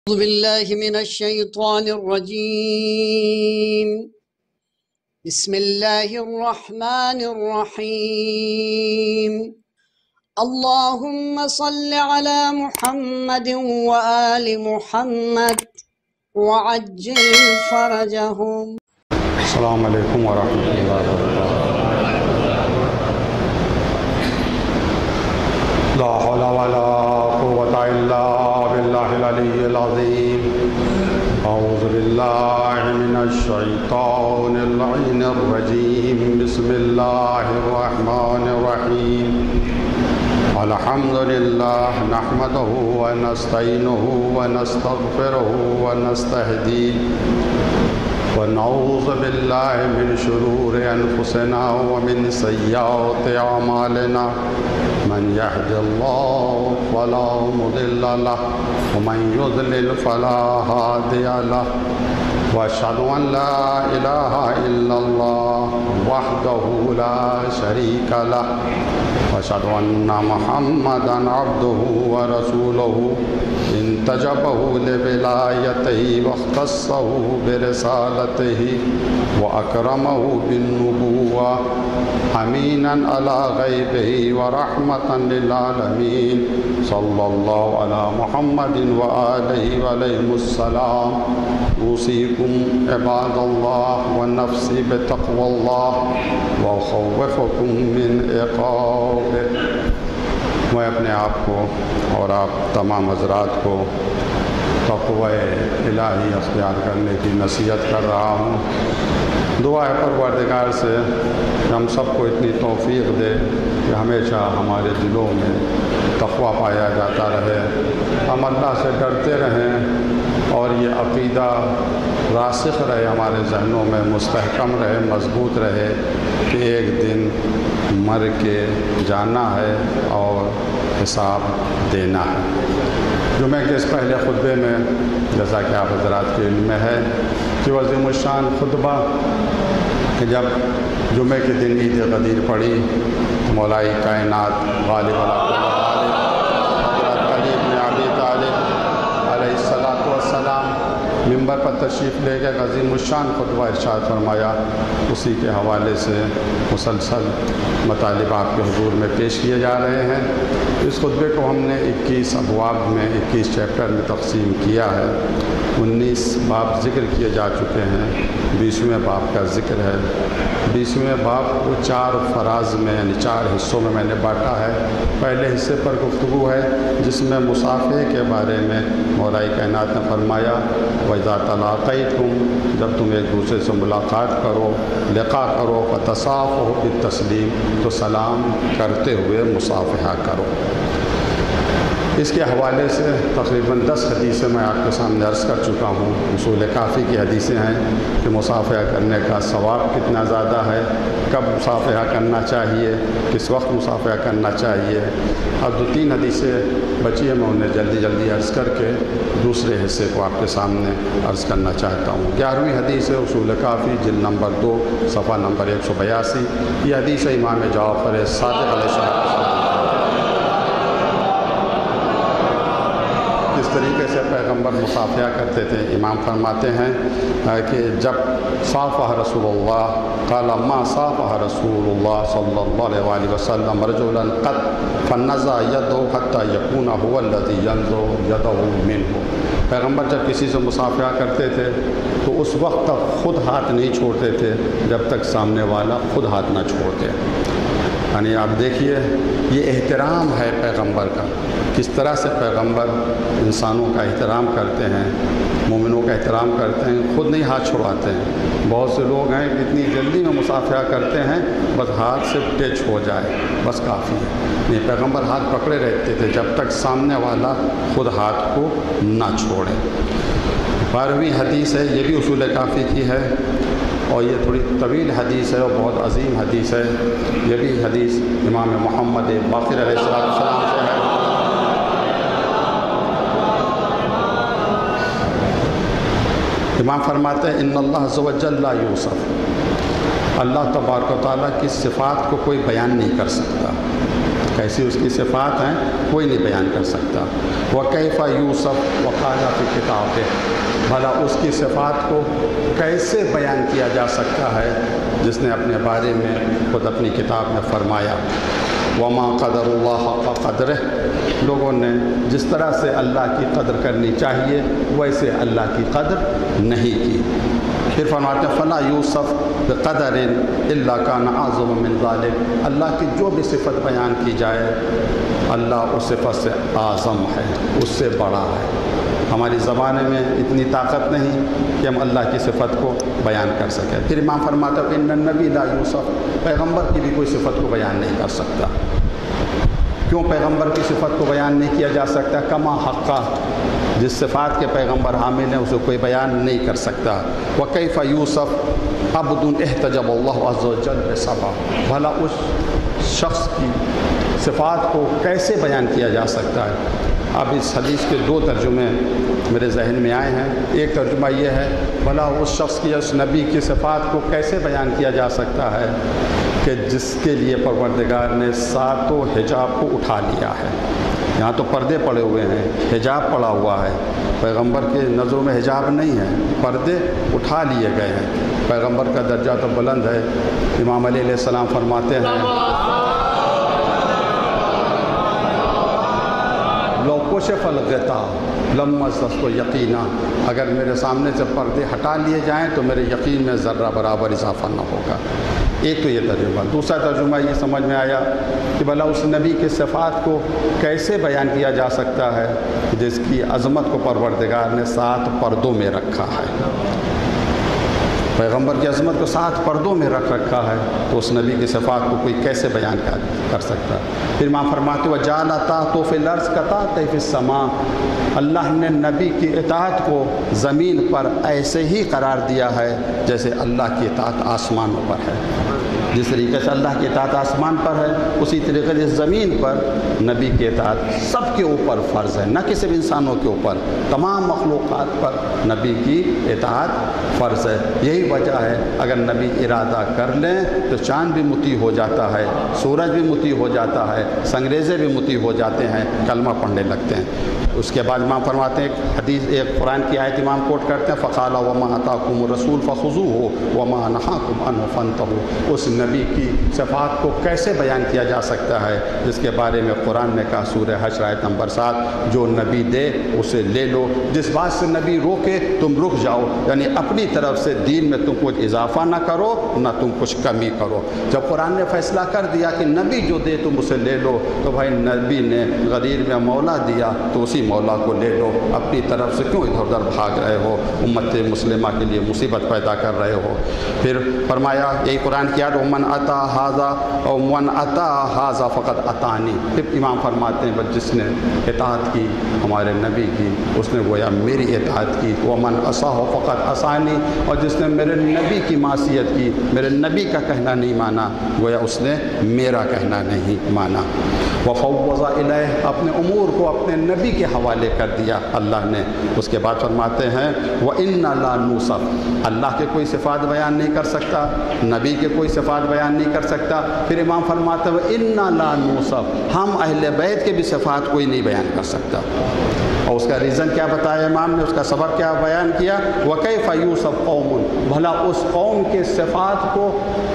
أعوذ بالله من الشيطان الرجيم. بسم الله الرحمن الرحيم. اللهم صل على محمد وآل محمد وعجل فرجهم. السلام علیکم ورحمۃ اللہ وبرکاتہ۔ لا حول ولا قوة الا باللہ العلی العظیم۔ اعوذ باللہ من الشیطان اللعین الرجیم۔ بسم اللہ الرحمن الرحیم۔ الحمد للہ نحمدہ ونستعینہ ونستغفرہ ونستہدیہ ونعوذ باللہ من شرور انفسنا ومن سیئات اعمالنا من يهد الله فلا مضل له ومن يضلل فلا هادي له واشهد ان لا اله الا الله وحده لا شريك له واشهد ان محمدا عبده ورسوله انتجبه لولايته واختصه برسالته واكرمه بالنبوة امينا على غيبه ورحمة للعالمين صلى الله على محمد وآله وعليهم السلام۔ اوصيكم عباد الله ونفسي بتقوى الله وأخوفكم من عقابه۔ میں اپنے آپ کو اور آپ تمام حضرات کو تقوی الہی اختیار کرنے کی نصیحت کر رہا ہوں۔ دعا ہے پروردگار سے کہ ہم سب کو اتنی توفیق دے کہ ہمیشہ ہمارے دلوں میں تقوی پایا جاتا رہے، ہم اللہ سے ڈرتے رہیں اور یہ عقیدہ راسخ رہے ہمارے ذہنوں میں، مستحکم رہے، مضبوط رہے کہ ایک دن مر کے جانا ہے اور حساب دینا ہے۔ جمعہ کے اس پہلے خطبے میں جیسا کہ آپ حضرات کے علم میں ہے کہ عظیم الشان خطبہ کہ جب جمعہ کے دن عید غدیر پڑی، مولائی کائنات غالب علی کل غالب حضرت علی بن ابی طالب علیہ السلام ممبر پر تشریف لے کے عظیم الشان خطبہ ارشاد فرمایا، اسی کے حوالے سے مسلسل مطالب آپ کے حضور میں پیش کیے جا رہے ہیں۔ اس خطبے کو ہم نے 21 ابواب میں 21 چیپٹر میں تقسیم کیا ہے، 19 باب ذکر کیے جا چکے ہیں، 20ویں باب کا ذکر ہے۔ 20ویں باب کو 4 فراز میں یعنی 4 حصوں میں نے بانٹا ہے۔ پہلے حصے پر گفتگو ہے جس میں مصافحے کے بارے میں مولائی کائنات نے فرمایا، وَإِذَا تَلَاقَيْتُمْ، جب تم ایک دوسرے سے ملاقات کرو، لقاء کرو، فَتَصَافَحُوا بِالتَّسْلِيمِ، تو سلام کرتے ہوئے مصافحہ کرو۔ اس کے حوالے سے تقریباً 10 حدیثیں میں آپ کے سامنے عرض کر چکا ہوں۔ اصول کافی کی حدیثیں ہیں کہ مصافحہ کرنے کا ثواب کتنا زیادہ ہے، کب مصافحہ کرنا چاہیے، کس وقت مصافحہ کرنا چاہیے۔ اب 2-3 حدیثیں بچی ہیں، میں انہیں جلدی عرض کر کے دوسرے حصے کو آپ کے سامنے عرض کرنا چاہتا ہوں۔ 11ویں حدیث ہے اصول کافی جلد نمبر 2 صفحہ نمبر 182۔ یہ حدیث ہے امام جعفر صادق علیہ السلام کس طریقے سے پیغمبر مصافحہ کرتے تھے۔ امام فرماتے ہیں کہ جب صافح رسول اللہ قال ما صافح رسول اللہ صلی اللہ علیہ وسلم رجلا قد فنزع يده حتى يكون هو الذي ينزع يده منه۔ پیغمبر جب کسی سے مصافحہ کرتے تھے تو اس وقت تک خود ہاتھ نہیں چھوڑتے تھے جب تک سامنے والا خود ہاتھ نہ چھوڑتے۔ یعنی آپ دیکھیے یہ احترام ہے پیغمبر کا، کس طرح سے پیغمبر انسانوں کا احترام کرتے ہیں، مومنوں کا احترام کرتے ہیں، خود نہیں ہاتھ چھڑواتے ہیں۔ بہت سے لوگ ہیں کہ اتنی جلدی میں مصافحہ کرتے ہیں بس ہاتھ سے ٹچ ہو جائے بس کافی ہے۔ یہ پیغمبر ہاتھ پکڑے رہتے تھے جب تک سامنے والا خود ہاتھ کو نہ چھوڑے۔ 12ویں حدیث ہے، یہ بھی اصول کافی کی ہے اور یہ تھوڑی طویل حدیث ہے اور بہت عظیم حدیث ہے۔ یہ بھی حدیث امام محمد باقر علیہ السلام سے ہے۔ امام فرماتے ہیں ان اللہ عز و جل لا یوصف، اللہ تبارک و تعالیٰ کی صفات کو کوئی بیان نہیں کر سکتا۔ کیسی اس کی صفات ہیں کوئی نہیں بیان کر سکتا۔ وَكَيْفَ يُوصَفُ وَقَالَ فِي كِتَابِهِ، بھلا اس کی صفات کو کیسے بیان کیا جا سکتا ہے جس نے اپنے بارے میں خود اپنی کتاب میں فرمایا وَمَا قَدَرُ اللَّهَ حَقَّ قَدْرِهِ، لوگوں نے جس طرح سے اللہ کی قدر کرنی چاہیے ویسے اللہ کی قدر نہیں کی۔ پھر فرماتے ہیں فَلَا يُوصَفُ بِقَدَرٍ إِلَّا كَانَ أَعْظَمَ مِنْ ذَلِكَ، اللہ کی جو بھی صفت بیان کی جائے اللہ اس صفت سے اعظم ہے، اس سے بڑا ہے۔ ہماری زبان میں اتنی طاقت نہیں کہ ہم اللہ کی صفت کو بیان کر سکیں۔ پھر امام فرماتا ہے ان النبی لا یوصف، پیغمبر کی بھی کوئی صفت کو بیان نہیں کر سکتا۔ کیوں پیغمبر کی صفت کو بیان نہیں کیا جا سکتا؟ کما حقہ، جس صفات کے پیغمبر حامل ہیں اسے کوئی بیان نہیں کر سکتا۔ وکیف یوصف عبد احتجب اللہ عز وجل بصفا، بھلا اس شخص کی صفات کو کیسے بیان کیا جا سکتا ہے؟ اب اس حدیث کے دو ترجمے میرے ذہن میں آئے ہیں۔ ایک ترجمہ یہ ہے بھلا اس شخص کی، اس نبی کی صفات کو کیسے بیان کیا جا سکتا ہے کہ جس کے لیے پروردگار نے ساتوں حجاب کو اٹھا لیا ہے۔ یہاں تو پردے پڑے ہوئے ہیں، حجاب پڑا ہوا ہے، پیغمبر کے نظروں میں حجاب نہیں ہے، پردے اٹھا لیے گئے ہیں۔ پیغمبر کا درجہ تو بلند ہے۔ امام علیہ السلام فرماتے ہیں لو کشف الغطاء لما استطعت یقینا، اگر میرے سامنے سے پردے ہٹا لیے جائیں تو میرے یقین میں ذرہ برابر اضافہ نہ ہوگا۔ ایک تو یہ ترجمہ۔ دوسرا ترجمہ یہ سمجھ میں آیا کہ بھلا اس نبی کے صفات کو کیسے بیان کیا جا سکتا ہے جس کی عظمت کو پروردگار نے 7 پردوں میں رکھا ہے۔ پیغمبر کی عظمت کو 7 پردوں میں رکھ رکھا ہے تو اس نبی کی صفات کو کوئی کیسے بیان کر سکتا ہے؟ پھر امام فرماتے ہیں وَجَعَلَ طَاعَتَهُ فِي الْأَرْضِ كَطَاعَتِهِ فِي السَّمَاءِ، اللہ نے نبی کی اطاعت کو زمین پر ایسے ہی قرار دیا ہے جیسے اللہ کی اطاعت آسمانوں پر ہے۔ جس طریقے سے اللہ کی اطاعت آسمان پر ہے اسی طریقے سے زمین پر نبی کی اطاعت سب کے اوپر فرض ہے، نہ کہ صرف انسانوں کے اوپر، تمام مخلوقات پر نبی کی اطاعت فرض ہے۔ یہی وجہ ہے اگر نبی ارادہ کر لیں تو چاند بھی مطیع ہو جاتا ہے، سورج بھی مطیع ہو جاتا ہے، سنگریزے بھی مطیع ہو جاتے ہیں، کلمہ پڑھنے لگتے ہیں۔ اس کے بعد امام فرماتے ہیں ایک قرآن کی آیت امام کوٹ کرتے ہیں فَقَالَ وَمَا آتَاكُمُ الرَّسُولُ فَخُذُوهُ وَمَا نَهَاكُمْ عَنْهُ فَانْتَهُوا، اس نبی کی صفات کو کیسے بیان کیا جا سکتا ہے جس کے بارے میں قرآن نے کہا سورہ حشر آیت نمبر 7 جو نبی دے اسے لے لو، جس بات سے نبی روکے تم رک جاؤ، یعنی اپنی طرف سے دین میں تم کچھ اضافہ نہ کرو نہ تم کچھ کمی کرو۔ جب قرآن نے فیصلہ کر دیا کہ نبی جو دے تم اسے لے لو تو بھائی نبی نے غدیر میں مولا دیا تو اسی مولا کو لے لو، اپنی طرف سے کیوں ادھر ادھر بھاگ رہے ہو، امت مسلمہ کے لیے مصیبت پیدا کر رہے ہو۔ پھر فرمایا یہی قرآن کی آیت وَمَنْ أَتَى هَذَا أَوْ مَنْ أَتَى هَذَا فَقَدْ أَطَاعَنِی، پھر امام فرماتے ہیں جس نے اطاعت کی ہمارے نبی کی اس نے گویا میری اطاعت کی، وَمَنْ عَصَاهُ فَقَدْ عَصَانِی، اور جس نے میرے نبی کی معصیت کی، میرے نبی کا کہنا نہیں مانا، گویا اس نے میرا کہنا نہیں مانا۔ وَفَوَّضَ إِلَیہ، اپنے امور کو اپنے نبی کے حوالے کر دیا اللہ نے۔ اس کے بعد فرماتے ہیں وَإِنَّا لَا نُوصَفُ، اللہ کے کوئی صفات بیان نہیں کر سکتا، نبی کے کوئی صفات بیان نہیں کر سکتا۔ پھر امام فرماتے ہیں وَإِنَّا لَا نُوصَفُ، ہم اہل بیت کے بھی صفات کوئی نہیں بیان کر سکتا۔ اور اس کا ریزن کیا بتایا امام نے، اس کا سبب کیا بیان کیا وَكَيْفَ يُوصَفُ قَوْمٌ، بھلا اس قوم کے صفات کو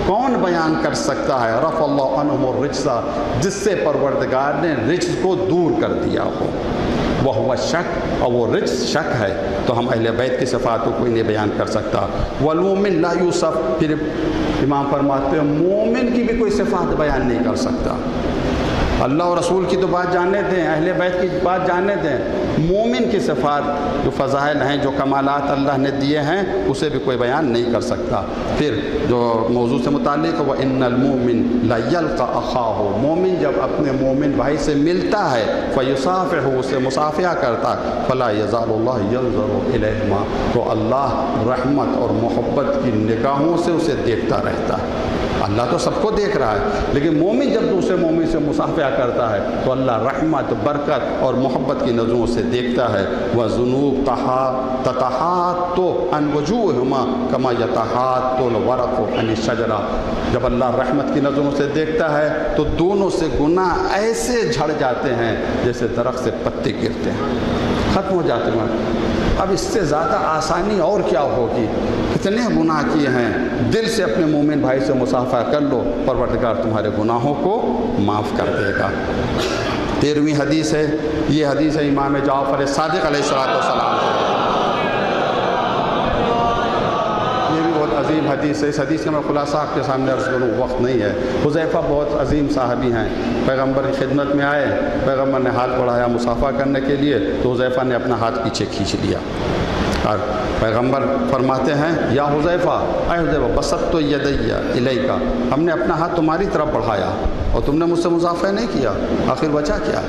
کون بیان کر سکتا ہے رفع اللہ عنہم الرجس، جس سے پروردگار نے رجس کو دور کر دیا ہو، وہ شک، اور وہ رجس شک ہے، تو ہم اہل بیت کی صفات کو کوئی نہیں بیان کر سکتا۔ وَالْمُؤْمِنُ لَا يُوصَفُ، پھر امام فرماتے ہیں مومن کی بھی کوئی صفات بیان نہیں کر سکتا۔ اللہ اور رسول کی تو بات جاننے دیں، اہل بیت کی بات جاننے دیں، مومن کی صفات جو فضائل ہیں، جو کمالات اللہ نے دیے ہیں، اسے بھی کوئی بیان نہیں کر سکتا۔ پھر جو موضوع سے متعلق ہے وَإِنَّ الْمُؤْمِنَ لَيَلْقَى أَخَاهُ، مومن جب اپنے مومن بھائی سے ملتا ہے فَيُصَافِحُ، اسے مصافحہ کرتا فَلَا يَزَالُ اللَّهُ يَنْظُرُ إِلَيْهِمَا، تو اللہ رحمت اور محبت کی نگاہوں سے اسے دیکھتا رہتا ہے۔ اللہ تو سب کو دیکھ رہا ہے، لیکن مومن جب دوسرے مومن سے مصافحہ کرتا ہے تو اللہ رحمت، برکت اور محبت کی نظروں سے دیکھتا ہے۔ وَذُنُوبُ تَتَحَاتُّ عَنْ وُجُوهِهُمَا كَمَا يَتَحَاتُّ الْوَرَقُ عَنِ الشَّجَرَةِ۔ جب اللہ رحمت کی نظروں سے دیکھتا ہے تو دونوں سے گناہ ایسے جھڑ جاتے ہیں جیسے درخت سے پتے گرتے ہیں، ختم ہو جاتے ہیں۔ اب اس سے زیادہ آسانی اور کیا ہوگی؟ کتنے گناہ کیے ہیں، دل سے اپنے مومن بھائی سے مصافحہ کر لو، پروردگار تمہارے گناہوں کو معاف کر دے گا۔ 13ویں حدیث ہے، یہ حدیث ہے امام جعفر صادق علیہ السلام سے، یہ بھی بہت عظیم حدیث ہے۔ اس حدیث کا میں خلاصہ آپ کے سامنے عرض کروں، وقت نہیں ہے۔ حذیفہ بہت عظیم صحابی ہیں، پیغمبر کی خدمت میں آئے، پیغمبر نے ہاتھ بڑھایا مصافحہ کرنے کے لیے تو حذیفہ نے اپنا ہاتھ پیچھے کھینچ لیا، اور پیغمبر فرماتے ہیں یا حذیفہ، اے حذیفہ بسطت یدی الیک، ہم نے اپنا ہاتھ تمہاری طرف بڑھایا اور تم نے مجھ سے مصافحہ نہیں کیا، آخر وجہ کیا؟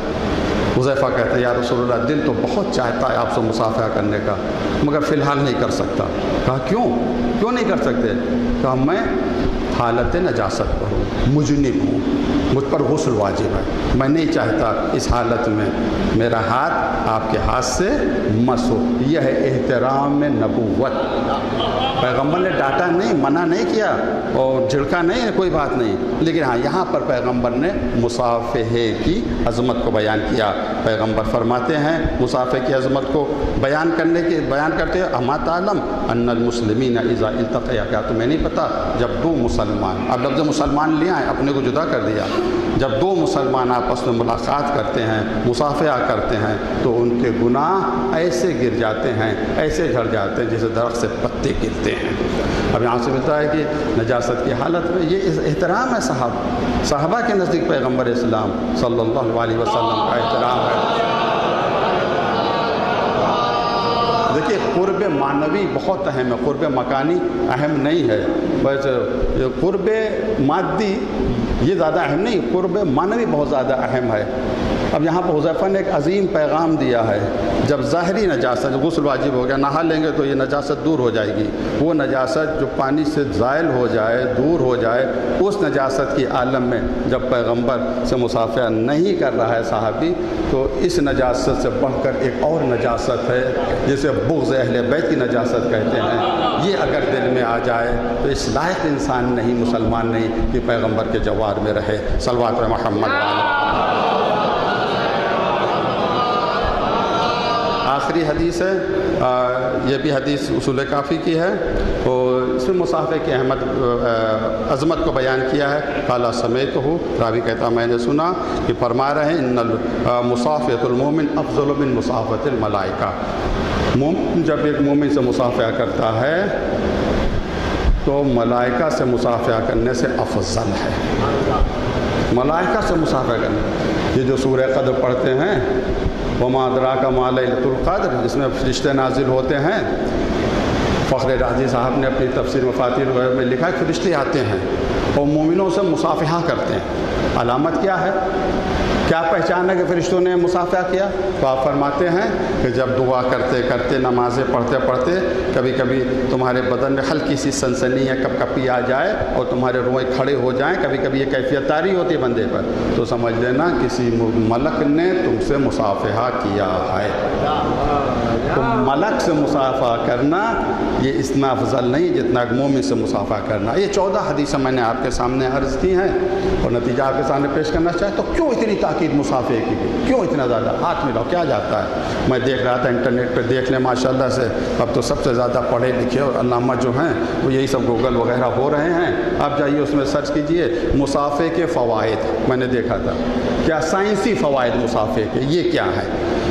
حذیفہ کہتے ہیں یا رسول اللہ دل تو بہت چاہتا ہے آپ سے مصافحہ کرنے کا، مگر فی الحال نہیں کر سکتا۔ کہا کیوں نہیں کر سکتے؟ کہا میں حالت نجاست پر ہوں، مجنب ہوں، مجھ پر غسل واجب ہے، میں نہیں چاہتا اس حالت میں میرا ہاتھ آپ کے ہاتھ سے مس ہو۔ یہ ہے احترام نبوت۔ پیغمبر نے ڈانٹا نہیں، منع نہیں کیا اور جھڑکا نہیں، کوئی بات نہیں، لیکن ہاں یہاں پر پیغمبر نے مصافحے کی عظمت کو بیان کیا۔ پیغمبر فرماتے ہیں مصافحے کی عظمت کو بیان کرتے ہیں، اما تعلم ان المسلمین اذا التقیا، کیا تمہیں نہیں پتا جب دو مسلمان، اب لفظ مسلمان لے آئے، اپنے کو جدا کر دیا، جب دو مسلمان آپس میں ملاقات کرتے ہیں، مصافحہ کرتے ہیں تو ان کے گناہ ایسے گر جاتے ہیں، ایسے جھڑ جاتے ہیں جیسے درخت سے پتے گرتے ہیں۔ اب یہاں سے ملتا ہے کہ نجاست کی حالت میں یہ احترام ہے صحابہ کے نزدیک پیغمبر اسلام صلی اللہ علیہ وسلم کا احترام ہے۔ دیکھیے قرب معنوی بہت اہم ہے، قرب مکانی اہم نہیں ہے، بس قرب مادی یہ زیادہ اہم نہیں، قرب معنوی بہت زیادہ اہم ہے۔ اب یہاں پر حذیفہ نے ایک عظیم پیغام دیا ہے، جب ظاہری نجاست، غسل واجب ہو گیا، نہا لیں گے تو یہ نجاست دور ہو جائے گی، وہ نجاست جو پانی سے زائل ہو جائے، دور ہو جائے، اس نجاست کی عالم میں جب پیغمبر سے مصافحہ نہیں کر رہا ہے صحابی، تو اس نجاست سے بڑھ کر ایک اور نجاست ہے جسے بغض اہل بیت کی نجاست کہتے ہیں۔ یہ اگر دل میں آ جائے تو اس لائق انسان نہیں، مسلمان نہیں کہ پیغمبر کے جوار میں رہے۔ صلوات محمد۔ آخری حدیث ہے، یہ بھی حدیث اصول کافی کی ہے، اور اس میں مصافحے کی عظمت کو بیان کیا ہے۔ قال سمیعتہ، راوی کہتا میں نے سنا کہ فرما رہے ہیں ان مصافحۃ المومن افضل من مصافحۃ الملائکہ، مومن جب ایک مومن سے مصافحہ کرتا ہے تو ملائکہ سے مصافحہ کرنے سے افضل ہے۔ ملائکہ سے مصافحہ کرنا، یہ جو سورہ قدر پڑھتے ہیں، وما ادراک ما لیلۃ القدر، جس میں فرشتے نازل ہوتے ہیں، فخر رازی صاحب نے اپنی تفسیر مفاتیح الغیب میں لکھا کہ فرشتے آتے ہیں اور مومنوں سے مصافحہ کرتے ہیں۔ علامت کیا ہے؟ کیا پہچان ہے کہ فرشتوں نے مصافحہ کیا؟ تو آپ فرماتے ہیں کہ جب دعا کرتے کرتے، نمازیں پڑھتے پڑھتے کبھی کبھی تمہارے بدن میں ہلکی سی سنسنی یا کپ کپی آ جائے اور تمہارے روئیں کھڑے ہو جائیں، کبھی کبھی یہ کیفیت طاری ہوتی ہے بندے پر، تو سمجھ لینا کسی ملک نے تم سے مصافحہ کیا ہے۔ تو ملک سے مصافحہ کرنا یہ اتنا افضل نہیں جتنا ایک مومن سے مصافحہ کرنا۔ یہ 14 حدیثیں میں نے آپ کے سامنے عرض کی ہیں اور نتیجہ آپ کے سامنے پیش کرنا چاہے تو کیوں اتنی تاکید مصافحے کی گئی، کیوں اتنا زیادہ؟ ہاتھ ملاؤ، کیا جاتا ہے؟ میں دیکھ رہا تھا انٹرنیٹ پہ، دیکھ لیں ماشاءاللہ سے اب تو سب سے زیادہ پڑھے لکھے اور علامہ جو ہیں وہ یہی سب گوگل وغیرہ ہو رہے ہیں، آپ جائیے اس میں سرچ کیجئے مصافحے کے فوائد، میں نے دیکھا تھا کیا سائنسی فوائد مصافحے کے، یہ کیا ہے؟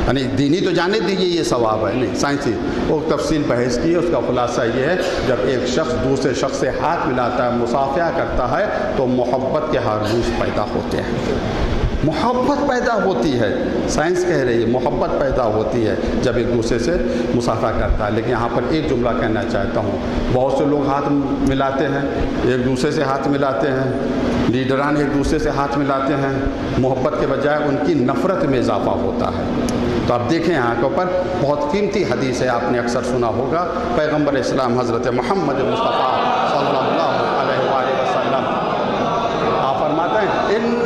یعنی دینی تو جانے دیجیے یہ ثواب ہے، نہیں سائنسی، وہ تفصیل بحث کی ہے، اس کا خلاصہ یہ ہے جب ایک شخص دوسرے شخص سے ہاتھ ملاتا ہے، مصافحہ کرتا ہے تو محبت کے ہارمونز پیدا ہوتے ہیں، محبت پیدا ہوتی ہے، سائنس کہہ رہی ہے محبت پیدا ہوتی ہے جب ایک دوسرے سے مصافحہ کرتا ہے۔ لیکن یہاں پر ایک جملہ کہنا چاہتا ہوں، بہت سے لوگ ہاتھ ملاتے ہیں، ایک دوسرے سے ہاتھ ملاتے ہیں، لیڈران ایک دوسرے سے ہاتھ ملاتے ہیں، محبت کے بجائے ان کی نفرت میں اضافہ ہوتا ہے۔ تو آپ دیکھیں یہاں کے اوپر بہت قیمتی حدیث ہے، آپ نے اکثر سنا ہوگا، پیغمبر اسلام حضرت محمد مصطفیٰ صلی اللہ علیہ وآلہ وسلم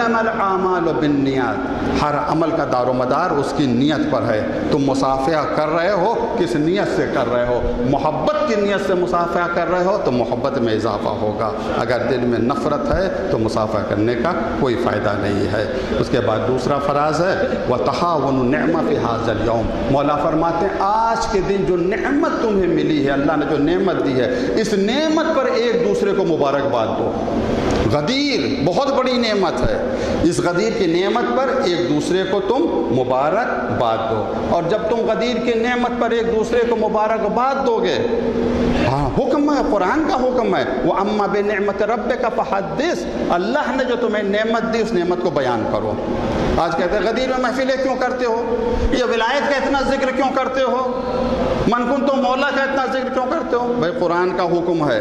انما الاعمال بالنیات، ہر عمل کا دار و مدار اس کی نیت پر ہے۔ تم مصافحہ کر رہے ہو کس نیت سے کر رہے ہو؟ محبت کی نیت سے مصافحہ کر رہے ہو تو محبت میں اضافہ ہوگا، اگر دل میں نفرت ہے تو مصافحہ کرنے کا کوئی فائدہ نہیں ہے۔ اس کے بعد دوسرا فراز ہے وَتَحَاوَنُ النِّعْمَ فِي هَذَا الْيَوْمِ، مولا فرماتے ہیں آج کے دن جو نعمت تمہیں ملی ہے، اللہ نے جو نعمت دی ہے، اس نعمت پر ایک دوسرے کو مبارکباد دو۔ غدیر بہت بڑی نعمت ہے، اس غدیر کی نعمت پر ایک دوسرے کو تم مبارکباد دو، اور جب تم غدیر کی نعمت پر ایک دوسرے کو مبارکباد دو گے، ہاں حکم ہے، قرآن کا حکم ہے وَأَمَّا بِنِعْمَةِ رَبِّكَ فَحَدِّثْ، اللہ نے جو تمہیں نعمت دی اس نعمت کو بیان کرو۔ آج کہتے ہیں غدیر میں محفلیں کیوں کرتے ہو، یہ ولایت کا اتنا ذکر کیوں کرتے ہو، من کنتم مولا کا اتنا ذکر کیوں کرتے ہو؟ بھائی قرآن کا حکم ہے،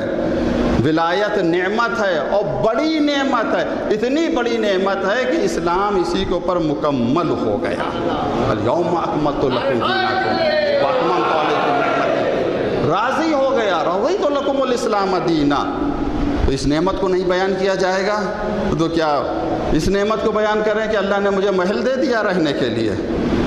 ولایت نعمت ہے اور بڑی نعمت ہے، اتنی بڑی نعمت ہے کہ اسلام اسی کے اوپر مکمل ہو گیا۔ اليوم اکملت لکم دینکم واتممت علیکم نعمتی، راضی ہو گیا، رضیت لکم الاسلام دینا۔ تو اس نعمت کو نہیں بیان کیا جائے گا تو کیا اس نعمت کو بیان کریں کہ اللہ نے مجھے محل دے دیا رہنے کے لیے،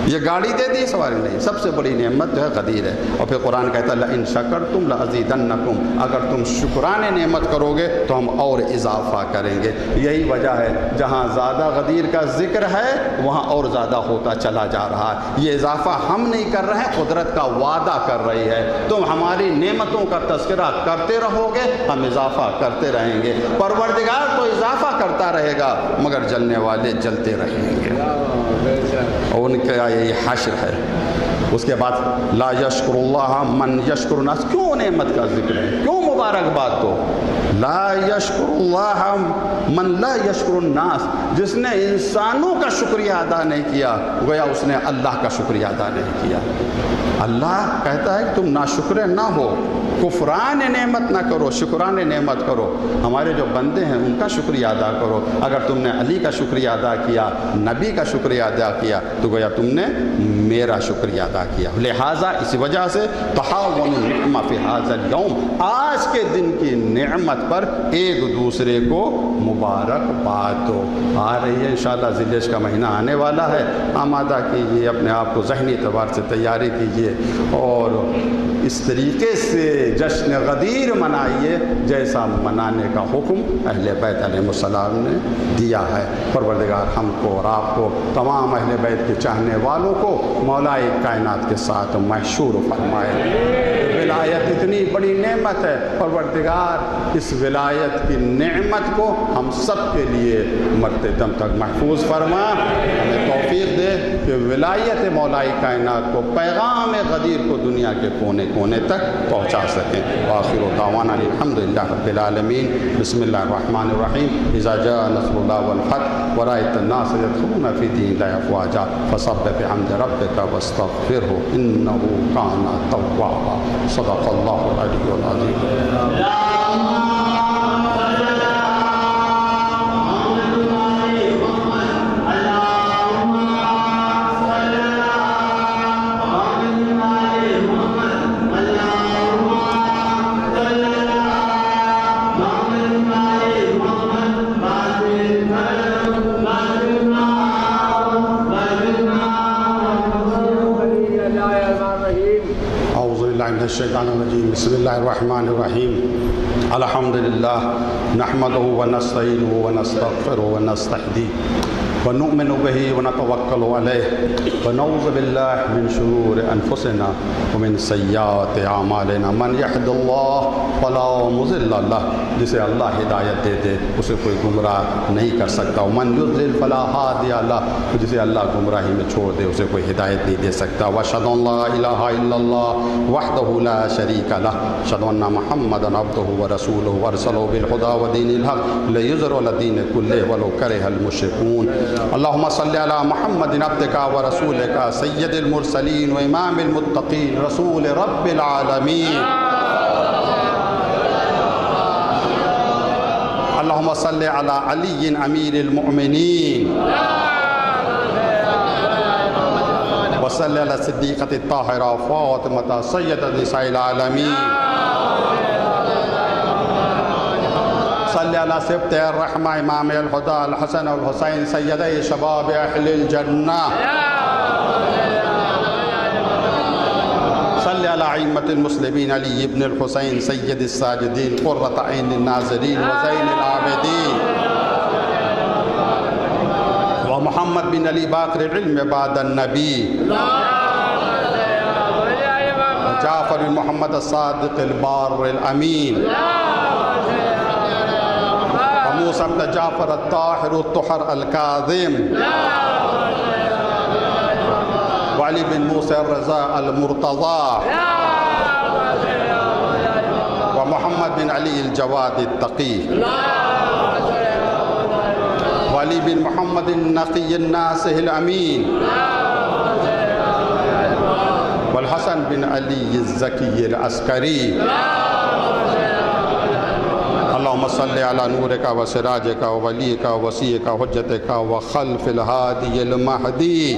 یہ گاڑی دے دی، سواری نہیں، سب سے بڑی نعمت جو ہے غدیر ہے۔ اور پھر قرآن کہتا ہے لَإِن شَكَرْتُمْ لَأَزِيدَنَّكُمْ، اگر تم شکرانے نعمت کرو گے تو ہم اور اضافہ کریں گے۔ یہی وجہ ہے جہاں زیادہ غدیر کا ذکر ہے وہاں اور زیادہ ہوتا چلا جا رہا ہے۔ یہ اضافہ ہم نہیں کر رہے ہیں، قدرت کا وعدہ کر رہی ہے، تم ہماری نعمتوں کا تذکرہ کرتے رہو گے ہم اضافہ کرتے رہیں گے۔ پروردگار تو اضافہ کرتا رہے گا مگر جلنے والے جلتے رہیں گے، اور ان کا یہ حشر ہے۔ اس کے بعد لا یشکر اللہ من یشکر الناس، کیوں نعمت کا ذکر ہے، کیوں مبارکباد دو؟ لا یشکر اللہ من لا یشکر الناس، جس نے انسانوں کا شکریہ ادا نہیں کیا گویا اس نے اللہ کا شکریہ ادا نہیں کیا۔ اللہ کہتا ہے کہ تم ناشکر نہ ہو، کفران نعمت نہ کرو، شکران نعمت کرو۔ ہمارے جو بندے ہیں ان کا شکریہ ادا کرو۔ اگر تم نے علی کا شکریہ ادا کیا، نبی کا شکریہ ادا کیا تو گویا تم نے میرا شکریہ ادا کیا۔ لہٰذا اس وجہ سے تحاون النعمہ فی ھذا اليوم، آج کے دن کی نعمت پر ایک دوسرے کو مبارکباد دو۔ آ رہی ہے انشاءاللہ ذی الحجہ کا مہینہ آنے والا ہے، آمادہ کیجیے اپنے آپ کو، ذہنی اعتبار سے تیاری کیجیے اور اس طریقے سے جشن غدیر منائیے جیسا منانے کا حکم اہل بیت علیہ السلام نے دیا ہے۔ پروردگار ہم کو اور آپ کو، تمام اہل بیت کے چاہنے والوں کو مولائے کائنات کے ساتھ محشور فرمائے۔ ولایت اتنی بڑی نعمت ہے، پروردگار اس ولایت کی نعمت کو ہم سب کے لیے مرتے دم تک محفوظ فرما، ہمیں توفیق دے کہ ولایت مولائے کائنات کو، پیغام غدیر کو دنیا کے کونے کونے تک پہنچا سکیں۔ وآخر دعوانا الحمدللہ رب العالمین۔ بسم اللہ الرحمن الرحیم۔ اذا جاء نصر اللہ والفتح ورأيت الناس يدخلون في دين الله افواجا فسبح بحمد ربك واستغفره انه كان توابا۔ صدق اللہ العلی العظیم۔ الشیطان الرجیم۔ بسم اللہ الرحمن الرحیم۔ الحمدللہ نحمده ونستعینه ونستغفره ونستهدیه ونؤمن به ونتوکل علیہ ونعوذ باللہ من شرور انفسنا ومن سیئات اعمالنا من یہد اللہ فلا مضل لہ، جسے اللہ ہدایت دے دے اسے کوئی گمراہ نہیں کر سکتا، ومن یضلل فلا ہادی لہ، جسے اللہ گمراہی میں چھوڑ دے اسے کوئی ہدایت نہیں دے سکتا۔ واشہد ان لا الہ الا اللہ وحدہ لا شریک لہ، اشہد ان محمدا عبدہ ورسولہ ارسلہ بالہدی ودین الحق لیظہرہ علی الدین کلہ ولو کرہ المشرکون۔ اللہم صلی علی محمد عبدک ورسولک سید المرسلین و امام المتقین رسول رب العالمین۔ اللہم صلی علی علی امیر المؤمنین وصلی علی صدیقۃ الطاہرہ فاطمہ سیدۃ نساء العالمین۔ صلی علی سبط الرحمہ امام الہدی الحسن والحسین سیدی شباب اہل الجنہ صلی علی ائمۃ المسلمین علی ابن الحسین سید الساجدین قرۃ عین الناظرین وزین العابدین ومحمد بن علی باقر العلم بعد النبی جعفر بن محمد الصادق البار الامین وموسیٰ بن جعفر الطاہر الطہر الکاظم وعلی بن موسیٰ الرضا المرتضی ومحمد بن علی الجواد التقی وعلی بن محمد النقی الناصح الامین والحسن بن علی الزکی العسکری اللہم صلی علی نورک و سراجک و ولیک و وسیعک و حجتک و خلف الہادی المہدی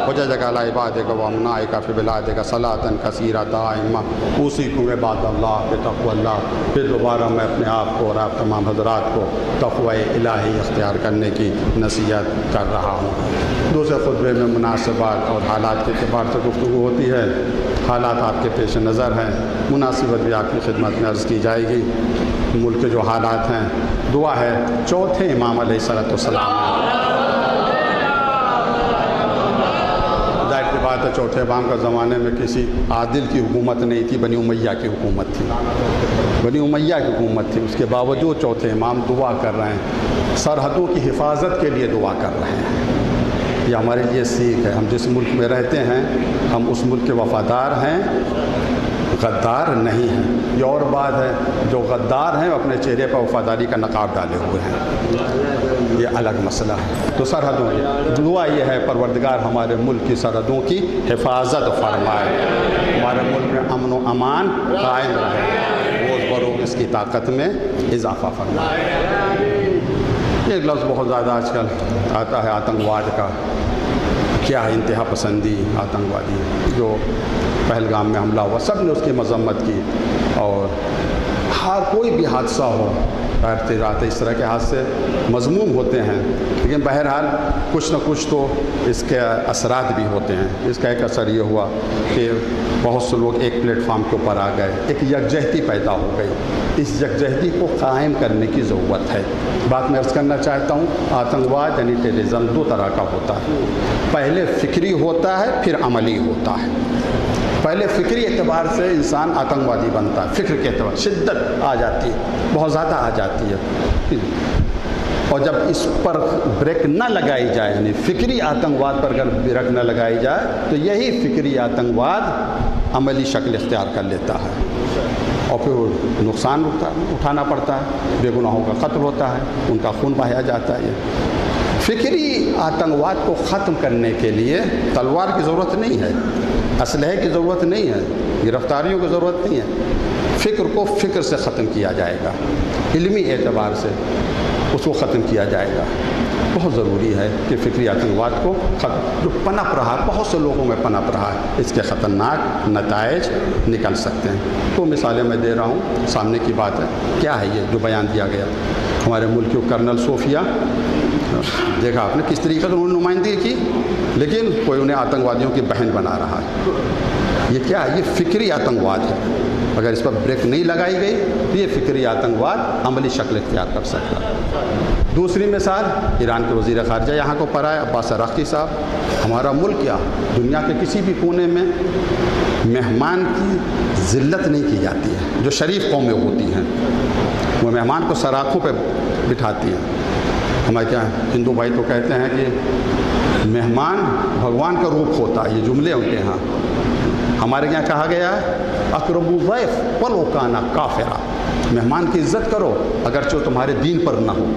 حجتک علی عبادک و امنائک فی بلادک صلاة کثیرہ دائمہ اوصیکم عباد اللہ بتقوی اللہ. پھر دوبارہ میں اپنے آپ کو اور آپ تمام حضرات کو تقوی الہی اختیار کرنے کی نصیحت کر رہا ہوں. دوسرے خطبے میں مناسبات اور حالات کے اعتبار سے گفتگو ہوتی ہے. حالات آپ کے پیش نظر ہیں, مناسبت بھی آپ کی خدمت میں عرض کی جائے گی. ملک کے جو حالات ہیں, دعا ہے چوتھے امام علیہ السلام ظاہر کی بات ہے چوتھے امام کا زمانے میں کسی عادل کی حکومت نہیں تھی, بنی امیہ کی حکومت تھی. بنی امیہ کی حکومت تھی, اس کے باوجود چوتھے امام دعا کر رہے ہیں, سرحدوں کی حفاظت کے لیے دعا کر رہے ہیں. یہ ہمارے لیے سیکھ ہے. ہم جس ملک میں رہتے ہیں ہم اس ملک کے وفادار ہیں, غدار نہیں ہیں. یہ اور بات ہے جو غدار ہیں اپنے چہرے پر وفاداری کا نقاب ڈالے ہوئے ہیں, یہ الگ مسئلہ ہے. تو سرحدوں کی دعا یہ ہے پروردگار ہمارے ملک کی سرحدوں کی حفاظت فرمائے, ہمارے ملک میں امن و امان قائم رہے, روز بروز اس کی طاقت میں اضافہ فرمائے. ایک لفظ بہت زیادہ آج کل آتا ہے آتنکواد کا. کیا ہے انتہا پسندی آتنکوادی جو پہلگام میں حملہ ہوا, سب نے اس کی مذمت کی. اور ہر کوئی بھی حادثہ ہو, ارتجاعات اس طرح کے حادثے مذموم ہوتے ہیں, لیکن بہرحال کچھ نہ کچھ تو اس کے اثرات بھی ہوتے ہیں. اس کا ایک اثر یہ ہوا کہ بہت سے لوگ ایک پلیٹ فارم کے اوپر آ گئے, ایک یکجہتی پیدا ہو گئی. اس یکجہتی کو قائم کرنے کی ضرورت ہے. بات میں عرض کرنا چاہتا ہوں, آتنکواد یعنی ٹیررزم دو طرح کا ہوتا ہے. پہلے فکری ہوتا ہے, پھر عملی ہوتا ہے. پہلے فکری اعتبار سے انسان آتنکوادی بنتا ہے, فکر کے اعتبار شدت آ جاتی ہے, بہت زیادہ آ جاتی ہے. اور جب اس پر بریک نہ لگائی جائے, یعنی فکری آتنکواد پر اگر بریک نہ لگائی جائے تو یہی فکری آتنکواد عملی شکل اختیار کر لیتا ہے, اور پھر نقصان اٹھانا پڑتا ہے, بے گناہوں کا قتل ہوتا ہے, ان کا خون بہایا جاتا ہے. فکری آتنکواد کو ختم کرنے کے لیے تلوار کی ضرورت نہیں ہے, اسلحے کی ضرورت نہیں ہے, گرفتاریوں کی ضرورت نہیں ہے. فکر کو فکر سے ختم کیا جائے گا, علمی اعتبار سے اس کو ختم کیا جائے گا. بہت ضروری ہے کہ فکری آتنکواد کو جو پنپ رہا, بہت سے لوگوں میں پنپ رہا ہے, اس کے خطرناک نتائج نکل سکتے ہیں. تو مثالیں میں دے رہا ہوں, سامنے کی بات ہے. کیا ہے یہ جو بیان دیا گیا؟ ہمارے ملک کے کرنل صوفیہ, دیکھا آپ نے کس طریقے سے انہوں نے نمائندگی کی, لیکن کوئی انہیں آتنکوادیوں کی بہن بنا رہا ہے. یہ کیا ہے؟ یہ فکری آتنکواد ہے. اگر اس پر بریک نہیں لگائی گئی تو یہ فکری آتنکواد عملی شکل اختیار کر سکتا ہے. دوسری مثال, ایران کے وزیر خارجہ یہاں کو پڑھا ہے, عباس عراقی صاحب. ہمارا ملک کیا دنیا کے کسی بھی کونے میں مہمان کی ذلت نہیں کی جاتی ہے. جو شریف قومیں ہوتی ہیں وہ مہمان کو سراخوں پہ بٹھاتی ہیں. ہمارے کیا ہندو بھائی تو کہتے ہیں کہ مہمان بھگوان کا روپ ہوتا ہے, یہ جملے ان کے ہاں. ہمارے یہاں کہا گیا ہے اکرم الضیف ولو کان کافرا, مہمان کی عزت کرو اگرچہ تمہارے دین پر نہ ہو،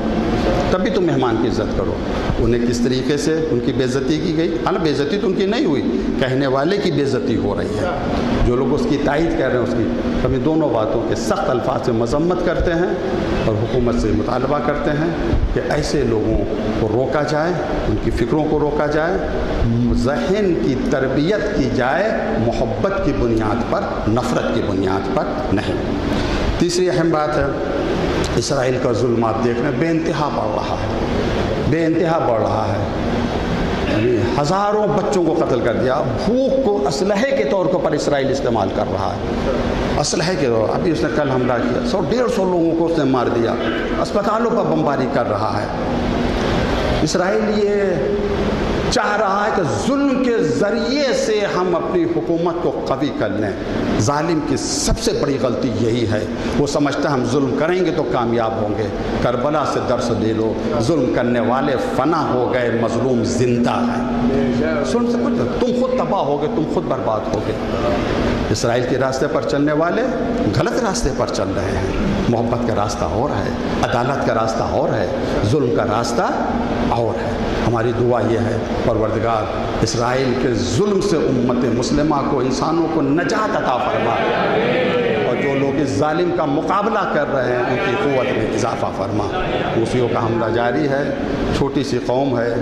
تبھی تم مہمان کی عزت کرو۔ انہیں کس طریقے سے ان کی بے عزتی کی گئی؟ حالانکہ بے عزتی تو ان کی نہیں ہوئی، کہنے والے کی بے عزتی ہو رہی ہے۔ جو لوگ اس کی تائید کر رہے ہیں اس کی، کبھی دونوں باتوں کے سخت الفاظ سے مذمت کرتے ہیں اور حکومت سے مطالبہ کرتے ہیں کہ ایسے لوگوں کو روکا جائے، ان کی فکروں کو روکا جائے، ذہن کی تربیت کی جائے، محبت کی بنیاد پر، نفرت کی بنیاد پر نہیں۔ تیسری اہم بات ہے اسرائیل کا ظلم آپ دیکھ رہے ہیں، بے انتہا بڑھ رہا ہے، بے انتہا بڑھ رہا ہے۔ یعنی ہزاروں بچوں کو قتل کر دیا، بھوک کو اسلحے کے طور پر اسرائیل استعمال کر رہا ہے، اسلحے کے طور۔ ابھی اس نے کل حملہ کیا، 100-150 لوگوں کو اس نے مار دیا، اسپتالوں پر بمباری کر رہا ہے۔ اسرائیل یہ چاہ رہا ہے کہ ظلم کے ذریعے سے ہم اپنی حکومت کو قوی کر لیں۔ ظالم کی سب سے بڑی غلطی یہی ہے، وہ سمجھتا ہے ہم ظلم کریں گے تو کامیاب ہوں گے۔ کربلا سے درس لے لو، ظلم کرنے والے فنا ہو گئے، مظلوم زندہ ہے۔ ظلم سے کچھ، تم خود تباہ ہوگے، تم خود برباد ہوگے۔ اسرائیل کے راستے پر چلنے والے غلط راستے پر چل رہے ہیں۔ محبت کا راستہ اور ہے، عدالت کا راستہ اور ہے، ظلم کا راستہ اور ہے۔ ہماری دعا یہ ہے پروردگار اسرائیل کے ظلم سے امت مسلمہ کو، انسانوں کو نجات عطا فرما، اور جو لوگ اس ظالم کا مقابلہ کر رہے ہیں ان کی قوت میں اضافہ فرما۔ حوثیوں کا حملہ جاری ہے، چھوٹی سی قوم ہے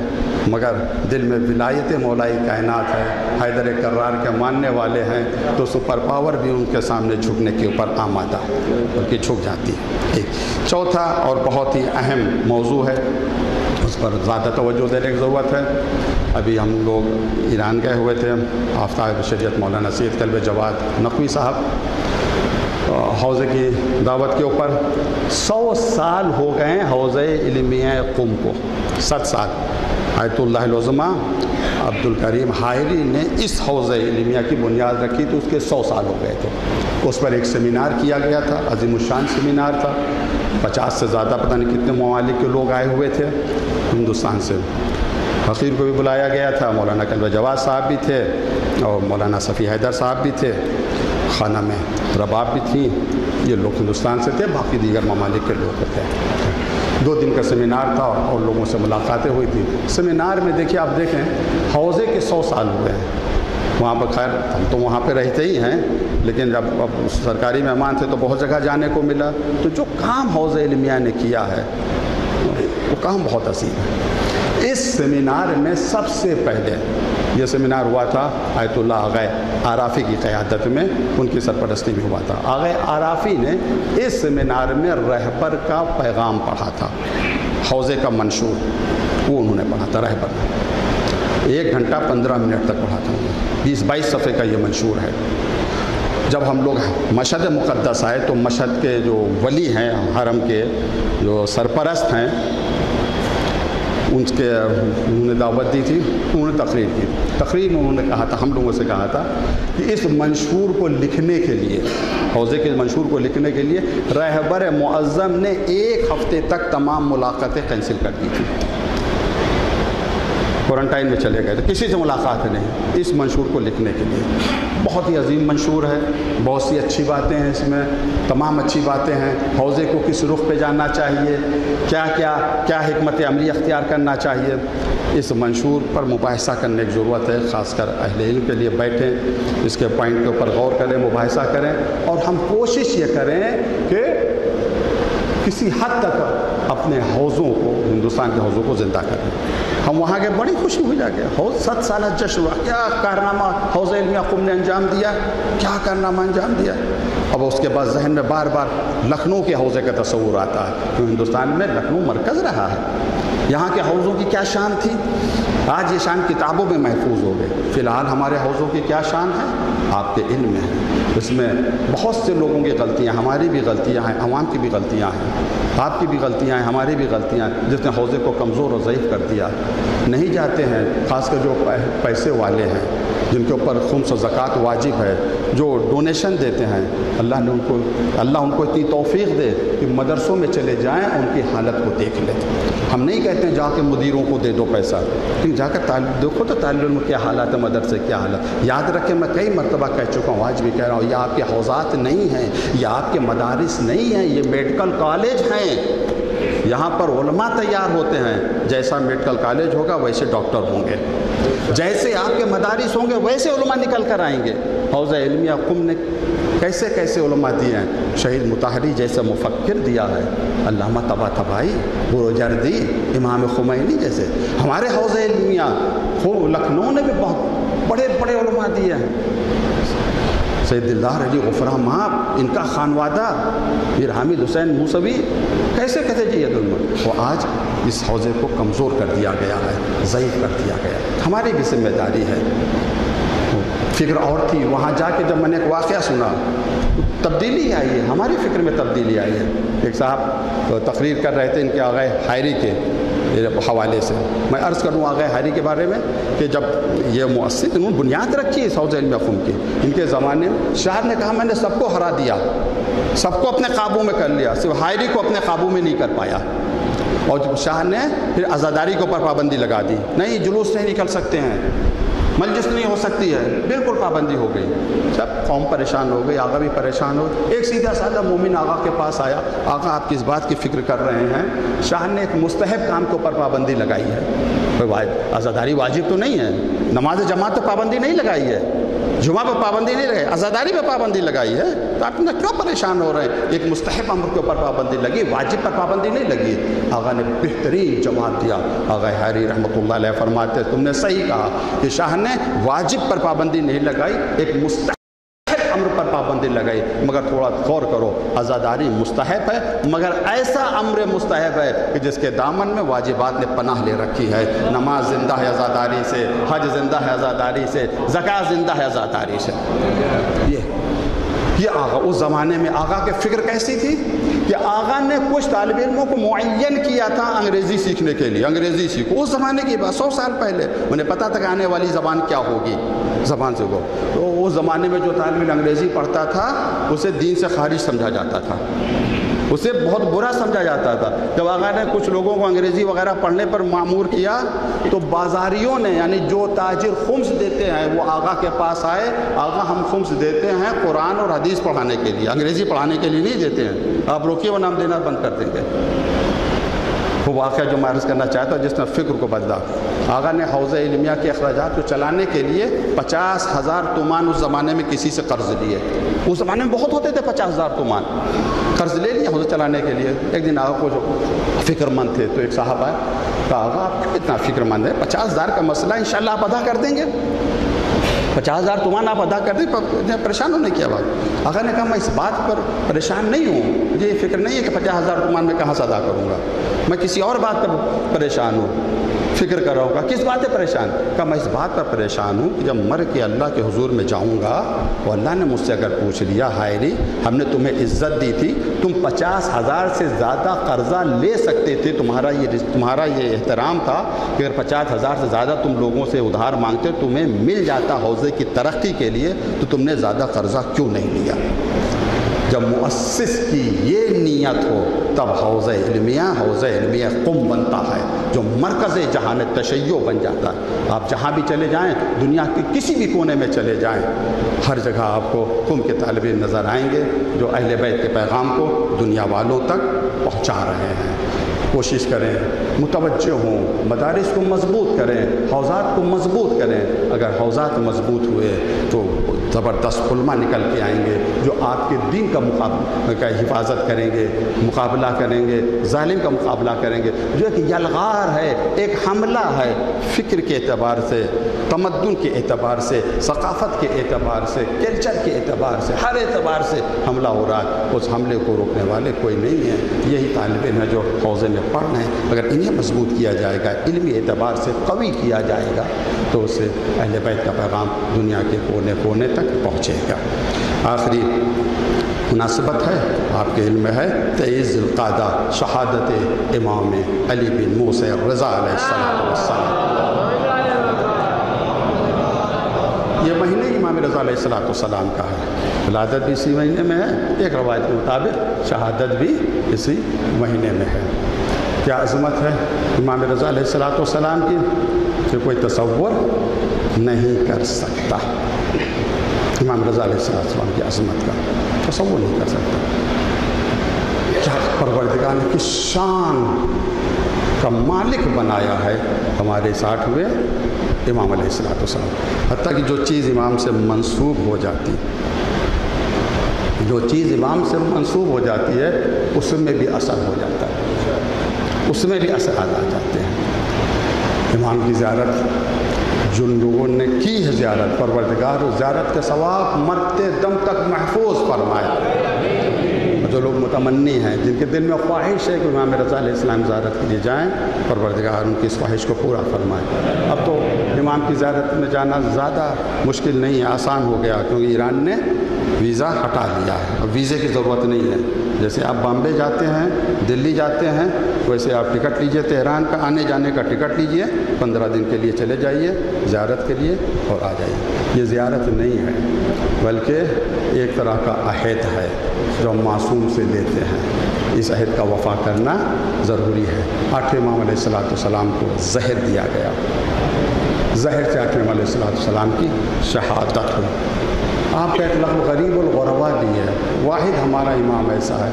مگر دل میں ولایت مولائی کائنات ہے، حیدر کرار کے ماننے والے ہیں، تو سپر پاور بھی ان کے سامنے جھکنے کے اوپر آمادہ ہے، بلکہ جھک جاتی ہے۔ چوتھا اور بہت ہی اہم موضوع ہے، اس پر زیادہ توجہ دینے کی ضرورت ہے۔ ابھی ہم لوگ ایران گئے ہوئے تھے، آفتاب شریعت مولانا سید قلب جواد نقوی صاحب حوضے کی دعوت کے اوپر 100 سال ہو گئے ہیں حوضہ علمیہ قم کو، 7 سال۔ آیت اللہ العظمہ عبد الکریم حائری نے اس حوضہ علمیہ کی بنیاد رکھی تو اس کے 100 سال ہو گئے تھے۔ اس پر ایک سیمینار کیا گیا تھا، عظیم الشان سیمینار تھا، 50 سے زیادہ پتہ نہیں کتنے ممالک کے لوگ آئے ہوئے تھے ہندوستان سے۔ فقیر کو بھی بلایا گیا تھا، مولانا قلب جواد صاحب بھی تھے اور مولانا صفی حیدر صاحب بھی تھے، خانہ میں رباب بھی تھیں، یہ لوگ ہندوستان سے تھے، باقی دیگر ممالک کے لوگ تھے۔ 2 دن کا سیمینار تھا اور لوگوں سے ملاقاتیں ہوئی تھی۔ سیمینار میں دیکھیے، آپ دیکھیں حوضے کے 100 سال ہوئے ہیں وہاں پر۔ خیر ہم تو وہاں پہ رہتے ہی ہیں، لیکن جب اب سرکاری مہمان تھے تو بہت جگہ جانے کو ملا، تو جو کام حوضہ علمیہ نے کیا ہے وہ کام بہت عظیم ہے۔ اس سیمینار میں سب سے پہلے یہ سیمینار ہوا تھا آیت اللہ آغا عرافی کی قیادت میں، ان کی سرپرستی میں ہوا تھا۔ آغا عرافی نے اس سیمینار میں رہبر کا پیغام پڑھا تھا، حوضے کا منشور وہ انہوں نے پڑھا تھا، رہبر 1 گھنٹہ 15 منٹ تک پڑھا تھا، 20-22 صفحے کا یہ منشور ہے۔ جب ہم لوگ مشہد مقدس آئے تو مشہد کے جو ولی ہیں، حرم کے جو سرپرست ہیں، انہوں نے دعوت دی تھی، انہوں نے تقریر کی۔ تقریر میں انہوں نے کہا تھا، ہم لوگوں سے کہا تھا کہ اس منشور کو لکھنے کے لیے، حوضے کے منشور کو لکھنے کے لیے رہبر معظم نے 1 ہفتے تک تمام ملاقاتیں کینسل کر دی تھی، کوارنٹائن میں چلے گئے تھے، کسی سے ملاقات نہیں اس منشور کو لکھنے کے لیے۔ بہت ہی عظیم منشور ہے، بہت سی اچھی باتیں ہیں اس میں، تمام اچھی باتیں ہیں۔ حوضے کو کس رخ پہ جانا چاہیے، کیا حکمت عملی اختیار کرنا چاہیے، اس منشور پر مباحثہ کرنے کی ضرورت ہے۔ خاص کر اہل علم کے لیے بیٹھیں، اس کے پوائنٹ کے اوپر غور کریں، مباحثہ کریں، اور ہم کوشش یہ کریں کہ کسی حد تک اپنے حوضوں کو، ہندوستان کے حوضوں کو زندہ کریں۔ ہم وہاں گئے، بڑی خوشی ہوئی، جا کے حوض 7 سالہ جشن ہوا، کیا کارنامہ حوض علمیہ قم نے انجام دیا، کیا کارنامہ انجام دیا۔ اب اس کے بعد ذہن میں بار بار لکھنؤ کے حوضے کا تصور آتا ہے، کیوں ہندوستان میں لکھنؤ مرکز رہا ہے، یہاں کے حوضوں کی کیا شان تھی، آج یہ شان کتابوں میں محفوظ ہو گئے۔ فی الحال ہمارے حوضوں کی کیا شان ہے آپ کے علم میں ہے، اس میں بہت سے لوگوں کی غلطیاں، ہماری بھی غلطیاں ہیں، عوام کی بھی غلطیاں ہیں، آپ کی بھی غلطیاں ہیں، ہماری بھی غلطیاں ہیں، جس نے حوضے کو کمزور اور ضعیف کر دیا۔ نہیں جاتے ہیں، خاص کر جو پیسے والے ہیں، جن کے اوپر خمس و زکوٰۃ واجب ہے، جو ڈونیشن دیتے ہیں، اللہ ان کو اتنی توفیق دے کہ مدرسوں میں چلے جائیں، ان کی حالت کو دیکھ لیں۔ ہم نہیں کہتے ہیں جا کے مدیروں کو دے دو پیسہ، لیکن جا کر دیکھو تو طالب علم کیا حالات ہے، مدرسے کیا حالت۔ یاد رکھیں، میں کئی مرتبہ کہہ چکا ہوں، آج بھی کہہ رہا ہوں، یہ آپ کے حوزات نہیں ہیں، یہ آپ کے مدارس نہیں ہیں، یہ میڈیکل کالج ہیں۔ یہاں پر علماء تیار ہوتے ہیں، جیسا میڈیکل کالج ہوگا ویسے ڈاکٹر ہوں گے، جیسے آپ کے مدارس ہوں گے ویسے علماء نکل کر آئیں گے۔ حوزہ علمیہ قم نے کیسے کیسے علماء دیے ہیں، شہید مطہری جیسے مفکر دیا ہے، علامہ طباطبائی، بروجردی، امام خمینی جیسے۔ ہمارے حوزہ علمیہ لکھنؤ نے بھی بہت بڑے بڑے علماء دیے ہیں، سید دلدار علی غفرہ ماپ، ان کا خانوادہ، میر حامد حسین موسوی، کیسے کہتے جی یہ علماء۔ وہ آج اس حوزے کو کمزور کر دیا گیا ہے، ضعیف کر دیا گیا۔ ہماری بھی ذمہ داری ہے۔ فکر اور تھی، وہاں جا کے جب میں نے ایک واقعہ سنا، تبدیلی آئی ہے، ہماری فکر میں تبدیلی آئی ہے۔ ایک صاحب تقریر کر رہے تھے ان کے آغائے حائری کے حوالے سے۔ میں عرض کروں آغائے حائری کے بارے میں کہ جب یہ مؤسس انہوں نے بنیاد رکھی ہے حوزہ علمیہ قم کی، ان کے زمانے میں شاعر نے کہا میں نے سب کو ہرا دیا، سب کو اپنے قابو میں کر لیا، صرف حائری کو اپنے قابو میں نہیں کر پایا۔ اور جب شاہ نے پھر عزاداری کے اوپر پابندی لگا دی، نہیں جلوس نہیں نکل سکتے ہیں، مجلس نہیں ہو سکتی ہے، بالکل پابندی ہو گئی۔ جب قوم پریشان ہو گئی، آقا بھی پریشان ہو، ایک سیدھا سادہ مومن آقا کے پاس آیا، آقا آپ کس بات کی فکر کر رہے ہیں؟ شاہ نے ایک مستحب کام کے اوپر پابندی لگائی ہے، عزاداری واجب تو نہیں ہے، نماز جماعت تو پابندی نہیں لگائی ہے، جمعہ پہ پابندی نہیں لگائی، عزاداری پہ پابندی لگائی ہے، تو آپ کیوں پریشان ہو رہے ہیں؟ ایک مستحب امر کے اوپر پابندی لگی، واجب پر پابندی نہیں لگی۔ آقا نے بہترین جواب دیا۔ آقا حائری رحمۃ اللہ علیہ فرماتے تم نے صحیح کہا کہ شاہ نے واجب پر پابندی نہیں لگائی، ایک مستحب امر پر پابندی لگائی، مگر تھوڑا غور کرو، عزاداری مستحب ہے، مگر ایسا امر مستحب ہے کہ جس کے دامن میں واجبات نے پناہ لے رکھی ہے۔ نماز زندہ ہے عزاداری سے، حج زندہ ہے عزاداری سے، زکوٰۃ زندہ ہے عزاداری سے۔ یہ آغا اس زمانے میں آغا کی فکر کیسی تھی کہ آغا نے کچھ طالب علموں کو معین کیا تھا انگریزی سیکھنے کے لیے، انگریزی سیکھو۔ اس زمانے کی بات 100 سال پہلے انہیں پتا تھا کہ آنے والی زبان کیا ہوگی، زبان سے کو تو اس زمانے میں جو طالب علم انگریزی پڑھتا تھا اسے دین سے خارج سمجھا جاتا تھا، اسے بہت برا سمجھا جاتا تھا۔ جب آقا نے کچھ لوگوں کو انگریزی وغیرہ پڑھنے پر معمور کیا تو بازاریوں نے، یعنی جو تاجر خمس دیتے ہیں، وہ آقا کے پاس آئے، آقا ہم خمس دیتے ہیں قرآن اور حدیث پڑھانے کے لیے، انگریزی پڑھانے کے لیے نہیں دیتے ہیں، آپ روکیے ورنہ ہم دینا بند کر دیں گے۔ وہ واقعہ جو میں عرض کرنا چاہتا ہوں جس نے فکر کو بدلا، آقا نے حوزہ علمیہ کے اخراجات کو چلانے کے لیے 50,000 تومان اس زمانے میں کسی سے قرض لیے۔ اس زمانے میں بہت ہوتے تھے 50,000 تومان، قرض لے لیا حوزہ چلانے کے لیے۔ ایک دن آقا کو جو فکر مند تھے تو ایک صاحب آئے، کہا آقا آپ اتنا فکر مند ہے، 50,000 کا مسئلہ انشاءاللہ آپ ادا کر دیں گے، 50,000 تومان آپ ادا کر دیں، پریشان ہونے کی بات۔ آقا نے کہا میں اس بات پر پریشان نہیں ہوں، مجھے یہ فکر نہیں ہے کہ 50,000 تومان میں کہاں سے ادا کروں گا، میں کسی اور بات پر پریشان ہوں، فکر کر رہا ہوں۔ کہا کس بات پہ پریشان؟ کہا میں اس بات پر پریشان ہوں کہ جب مر کے اللہ کے حضور میں جاؤں گا تو اللہ نے مجھ سے اگر پوچھ لیا حائری ہم نے تمہیں عزت دی تھی، تم 50,000 سے زیادہ قرضہ لے سکتے تھے، تمہارا یہ احترام تھا کہ اگر 50,000 سے زیادہ تم لوگوں سے ادھار مانگتے تمہیں مل جاتا حوزے کی ترقی کے لیے، تو تم نے زیادہ قرضہ کیوں نہیں لیا؟ جب مؤسس کی یہ نیت ہو تب حوزہ علمیہ قم بنتا ہے، جو مرکز جہان تشیع بن جاتا ہے۔ آپ جہاں بھی چلے جائیں، دنیا کے کسی بھی کونے میں چلے جائیں، ہر جگہ آپ کو قم کے طالب علم نظر آئیں گے جو اہل بیت کے پیغام کو دنیا والوں تک پہنچا رہے ہیں۔ کوشش کریں، متوجہ ہوں، مدارس کو مضبوط کریں، حوزات کو مضبوط کریں۔ اگر حوزات مضبوط ہوئے تو زبردست علماء نکل کے آئیں گے جو آپ کے دین کا حفاظت کریں گے، مقابلہ کریں گے، ظالم کا مقابلہ کریں گے۔ جو ایک یلغار ہے، ایک حملہ ہے، فکر کے اعتبار سے، تمدن کے اعتبار سے، ثقافت کے اعتبار سے، کلچر کے اعتبار سے، ہر اعتبار سے حملہ ہو رہا ہے، اس حملے کو روکنے والے کوئی نہیں ہے۔ یہی طالب علم ہے جو حوزے میں پڑھ رہے ہیں، اگر انہیں مضبوط کیا جائے گا، علمی اعتبار سے قوی کیا جائے گا تو اس سے اہل بیت کا پیغام دنیا کے کونے کونے تک پہنچے گا۔ آخری مناسبت ہے، آپ کے علم میں ہے 23 ذی القعدہ شہادت امام علی بن موسیٰ رضا علیہ السلام۔ یہ مہینے امام رضا علیہ السلام کا ہے، ولادت بھی اسی مہینے میں ہے، ایک روایت کے مطابق شہادت بھی اسی مہینے میں ہے۔ کیا عظمت ہے امام رضا علیہ السلام کی کہ کوئی تصور نہیں کر سکتا، امام رضا علیہ السلام کی عظمت کا تصور نہیں کر سکتا۔ کیا پروردگار نے کس شان کا مالک بنایا ہے ہمارے 60ویں امام علیہ السلام، حتیٰ کہ جو چیز امام سے منسوب ہو جاتی، جو چیز امام سے منسوب ہو جاتی ہے اس میں بھی اثر ہو جاتا ہے، اس میں بھی اثرات آ جاتے ہیں۔ امام کی زیارت جن لوگوں نے کی ہے زیارت، پروردگار زیارت کے ثواب مرتے دم تک محفوظ فرمائے۔ جو لوگ متمنی ہیں، جن کے دل میں خواہش ہے کہ امام رضا علیہ السلام زیارت کے لیے جائیں، پروردگار ان کی اس خواہش کو پورا فرمائے۔ اب تو امام کی زیارت میں جانا زیادہ مشکل نہیں ہے، آسان ہو گیا، کیونکہ ایران نے ویزا ہٹا لیا ہے، اب ویزے کی ضرورت نہیں ہے۔ جیسے آپ بامبے جاتے ہیں، دلی جاتے ہیں، ویسے آپ ٹکٹ لیجئے، تہران کا آنے جانے کا ٹکٹ لیجئے، 15 دن کے لیے چلے جائیے زیارت کے لیے اور آ جائیے۔ یہ زیارت نہیں ہے بلکہ ایک طرح کا عہد ہے جو ہم معصوم سے لیتے ہیں، اس عہد کا وفا کرنا ضروری ہے۔ 8ویں امام علیہ السلام کو زہر دیا گیا، زہر سے 8ویں امام علیہ السلام کی شہادت ہوئی۔ آپ کا ایک لفظ غریب الغربا بھی ہے، واحد ہمارا امام ایسا ہے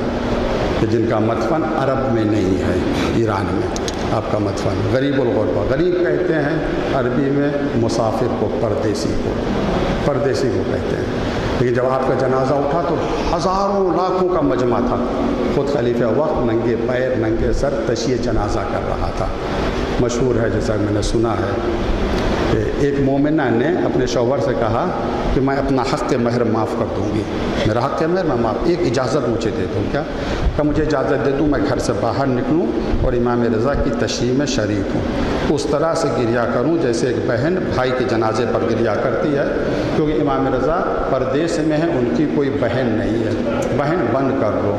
کہ جن کا مدفن عرب میں نہیں ہے، ایران میں آپ کا مدفن۔ غریب الغربا، غریب کہتے ہیں عربی میں مسافر کو، پردیسی کو کہتے ہیں۔ لیکن جب آپ کا جنازہ اٹھا تو ہزاروں لاکھوں کا مجمع تھا، خود خلیفہ وقت ننگے پیر ننگے سر تشییع جنازہ کر رہا تھا۔ مشہور ہے، جیسا میں نے سنا ہے کہ ایک مومنہ نے اپنے شوہر سے کہا کہ میں اپنا حق مہر معاف کر دوں گی، میرا حق مہر میں معاف، ایک اجازت مجھے دے دوں۔ کیا کہ مجھے اجازت دے دوں میں گھر سے باہر نکلوں اور امام رضا کی تشییع میں شریک ہوں، اس طرح سے گریہ کروں جیسے ایک بہن بھائی کے جنازے پر گریہ کرتی ہے، کیونکہ امام رضا پردیس میں ہیں، ان کی کوئی بہن نہیں ہے، بہن بن کر رو۔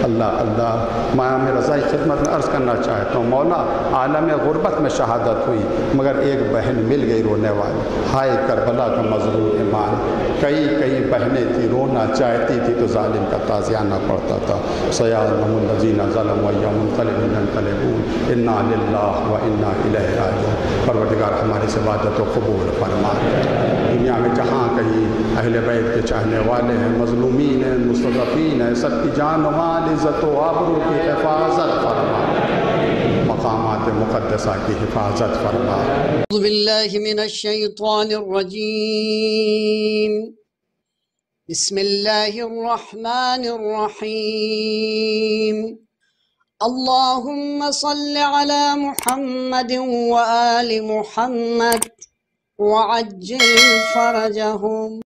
اللہ اللہ، میں امام رضا کی خدمت میں عرض کرنا چاہتا ہوں، مولا عالم غربت میں شہادت ہوئی مگر ایک بہن مل گئی رونے والی، ہائے کربلا کا مظلوم ایمان، کئی بہنیں تھی رونا چاہتی تھی تو ظالم کا تازیانہ پڑتا تھا۔ سیعلم الذین ظلموا یوم ینقلبون انا للہ و انا الیہ راجعون۔ پروردگار ہماری اس عبادت کو قبول فرما۔ دنیا میں جہاں کہیں اہل بیت کے چاہنے والے ہیں، مظلومین ہیں، مستضعفین ہیں، سب کی جان و مال، عزت و آبرو کی حفاظت فرما، مقامات مقدسہ کی حفاظت فرما۔ اعوذ باللہ من الشیطان الرجیم، بسم اللہ الرحمن الرحیم، اللہم صل علی محمد وآل محمد وعجل فرجہم۔